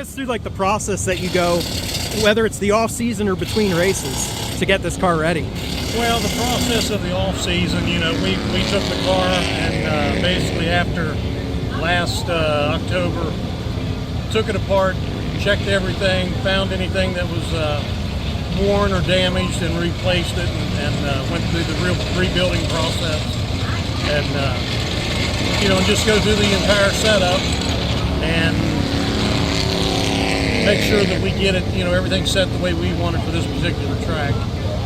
us through like the process that you go, whether it's the off season or between races, to get this car ready. Well, the process of the off season, you know, we took the car and basically after last October, took it apart, checked everything, found anything that was worn or damaged, and replaced it, and went through the real rebuilding process, and you know, just go through the entire setup and make sure that we get it, you know, everything set the way we want it for this particular track.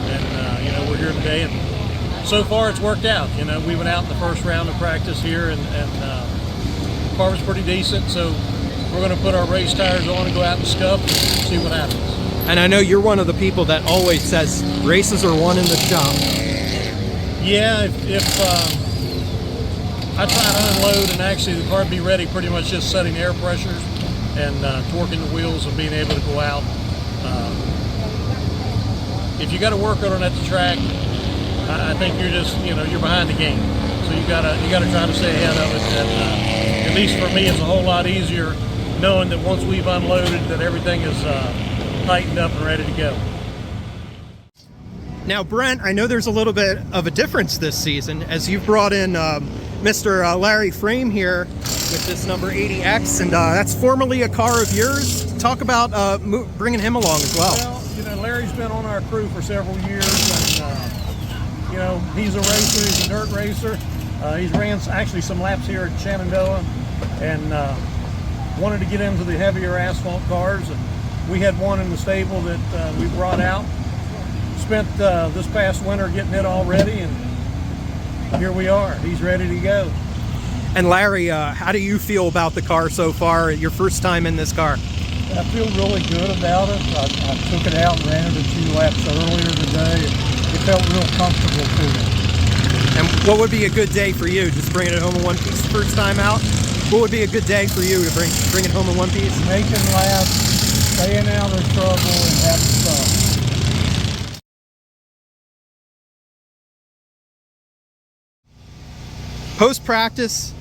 And you know, we're here today, and so far it's worked out. You know, we went out in the first round of practice here, and the car was pretty decent, so we're going to put our race tires on and go out and scuff and see what happens. And I know you're one of the people that always says races are won in the shop. Yeah, if I try to unload and actually the car be ready, pretty much just setting air pressures and torquing the wheels and being able to go out. If you got to work on it at the track, I think you're just, you know, you're behind the game. So you gotta try to stay ahead of it. And at least for me, it's a whole lot easier knowing that once we've unloaded, that everything is tightened up and ready to go. Now, Brent, I know there's a little bit of a difference this season as you've brought in Mr. Larry Frame here with this number 80X, and that's formerly a car of yours. Talk about bringing him along as well. Well, you know, Larry's been on our crew for several years, and you know, he's a racer, he's a dirt racer. He's ran actually some laps here at Shenandoah, and wanted to get into the heavier asphalt cars, and we had one in the stable that we brought out. Spent this past winter getting it all ready, and here we are. He's ready to go. And Larry, how do you feel about the car so far? Your first time in this car? I feel really good about it. I took it out and ran it a few laps earlier today, and it felt real comfortable to me. And what would be a good day for you? Just bringing it home in one piece the first time out? What would be a good day for you to bring it home in one piece? Making laps, staying out of trouble, and having fun. Post-practice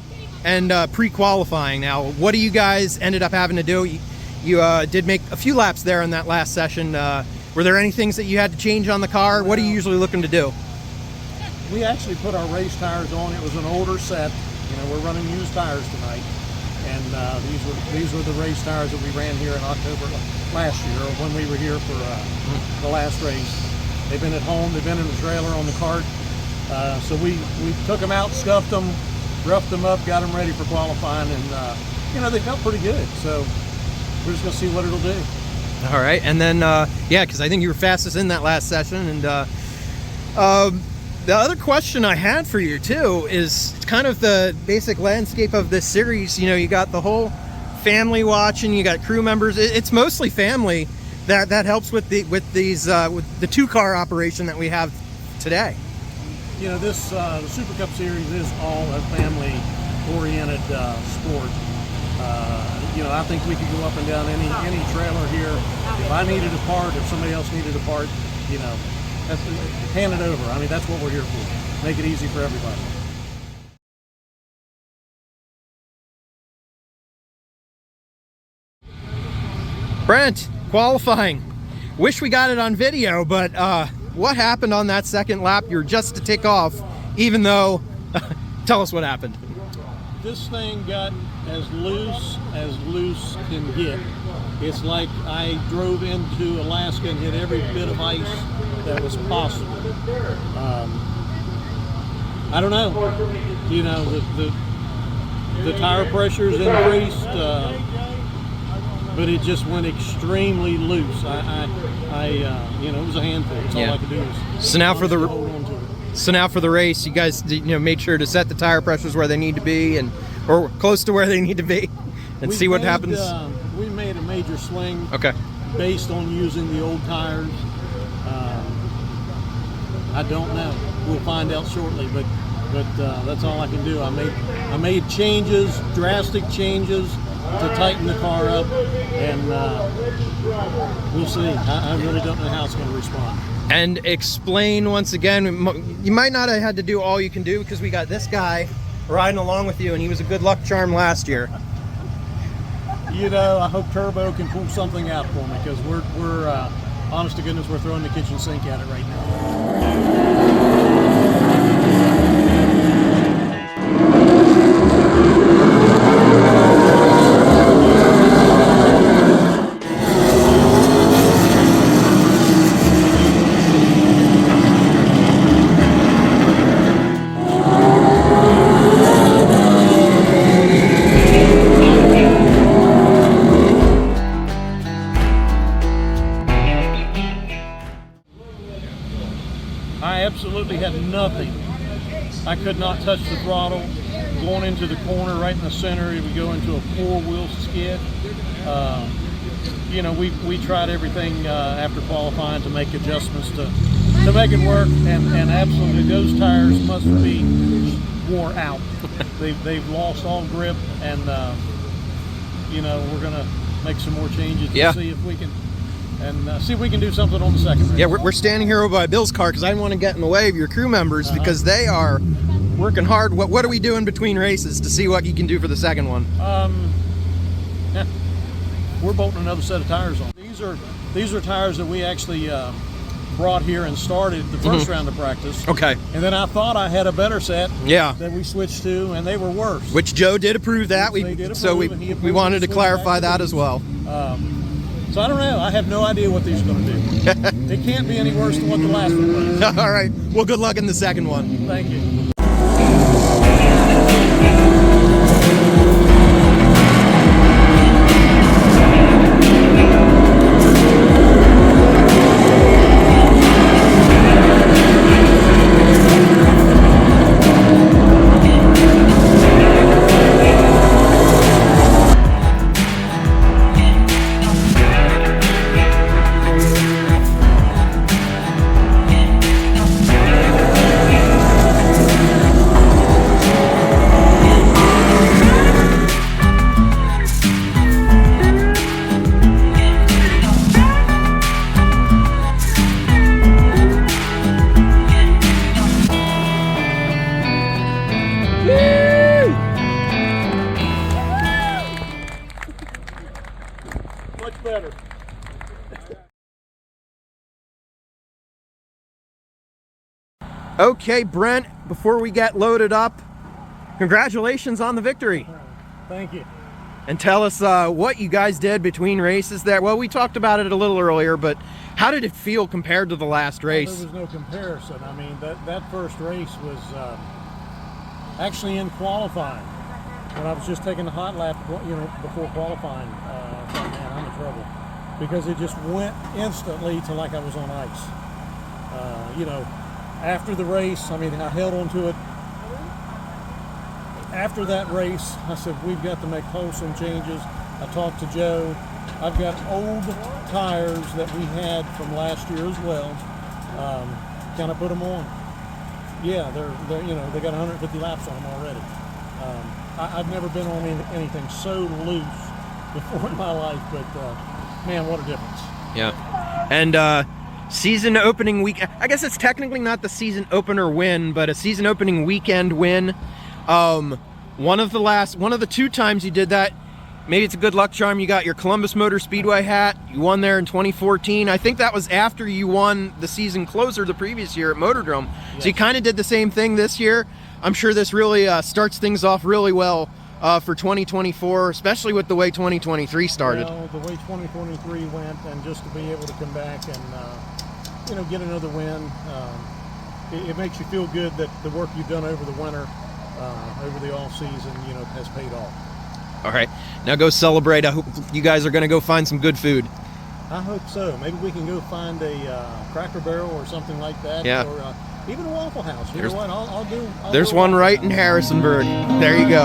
and pre-qualifying now, what do you guys ended up having to do? You did make a few laps there in that last session. Were there any things that you had to change on the car? What are you usually looking to do? We actually put our race tires on. It was an older set. You know, we're running used tires tonight, and these were the race tires that we ran here in October last year, or when we were here for the last race. They've been at home. They've been in the trailer on the cart. So we took them out, scuffed them, roughed them up, got them ready for qualifying, and you know, they felt pretty good. So we're just gonna see what it'll do. All right, and then yeah, because I think you were fastest in that last session. And the other question I had for you too is kind of the basic landscape of this series. You know, you got the whole family watching, you got crew members. It's mostly family that helps with the two-car operation that we have today. You know, this the Super Cup Series is all a family-oriented sport. You know, I think we could go up and down any trailer here. If I needed a part, if somebody else needed a part, you know, hand it over. I mean, that's what we're here for. Make it easy for everybody. Brent, qualifying. Wish we got it on video, but what happened on that second lap? You're just to tick off, even though, tell us what happened. This thing got as loose can get. It's like I drove into Alaska and hit every bit of ice that was possible. I don't know. You know, the tire pressure's increased, but it just went extremely loose. You know, it was a handful. That's all I could do is so now for the hold on to it. So now for the race, you guys, you know, made sure to set the tire pressures where they need to be, or close to where they need to be, and see what happens. We made a major swing. Okay. Based on using the old tires. I don't know. We'll find out shortly, but that's all I can do. I made changes, drastic changes, to tighten the car up, and we'll see. I really don't know how it's going to respond. And explain once again, you might not have had to do all you can do because we got this guy riding along with you, and he was a good luck charm last year. You know, I hope Turbo can pull something out for me, because we're honest to goodness, we're throwing the kitchen sink at it right now. I absolutely had nothing. I could not touch the throttle. Going into the corner right in the center, it would go into a four-wheel skid. You know, we tried everything after qualifying to make adjustments to make it work, and absolutely those tires must be wore out. They've lost all grip, and you know, we're gonna make some more changes to see if we can. And see if we can do something on the second race. Yeah, we're standing here over by Bill's car because I didn't want to get in the way of your crew members because they are working hard. What are we doing between races to see what you can do for the second one? Yeah, we're bolting another set of tires on. These are tires that we actually brought here and started the first round of practice. Okay. And then I thought I had a better set. Yeah. That we switched to, and they were worse. Which Joe did approve that. So we wanted to clarify that as well. So I don't know. I have no idea what these are going to do. It can't be any worse than what the last one was. All right. Well, good luck in the second one. Thank you. Much better. Okay, Brent, before we get loaded up, congratulations on the victory. Thank you. And tell us what you guys did between races there. Well, we talked about it a little earlier, but how did it feel compared to the last race? Well, there was no comparison. I mean, that first race was actually in qualifying. When I was just taking the hot lap, you know, before qualifying, I thought, man, I'm in trouble. Because it just went instantly to like I was on ice. You know, after the race, I mean, I held on to it. After that race, I said, we've got to make wholesome changes. I talked to Joe. I've got old tires that we had from last year as well. Kind of put them on. Yeah, they're you know, they got 150 laps on them already. I've never been on anything so loose before in my life, but man, what a difference. Yeah. And season opening week, I guess it's technically not the season opener win, but a season opening weekend win. One of the two times you did that, maybe it's a good luck charm. You got your Columbus Motor Speedway hat. You won there in 2014. I think that was after you won the season closer the previous year at Motordrome. Yes. So you kind of did the same thing this year. I'm sure this really starts things off really well for 2024, especially with the way 2023 started. Well, the way 2023 went, and just to be able to come back and you know, get another win, it makes you feel good that the work you've done over the winter, over the off season, you know, has paid off. All right, now go celebrate. I hope you guys are going to go find some good food. I hope so. Maybe we can go find a Cracker Barrel or something like that. Yeah. Or even a Waffle House. You know what? I'll do. There's one right in Harrisonburg. There you go.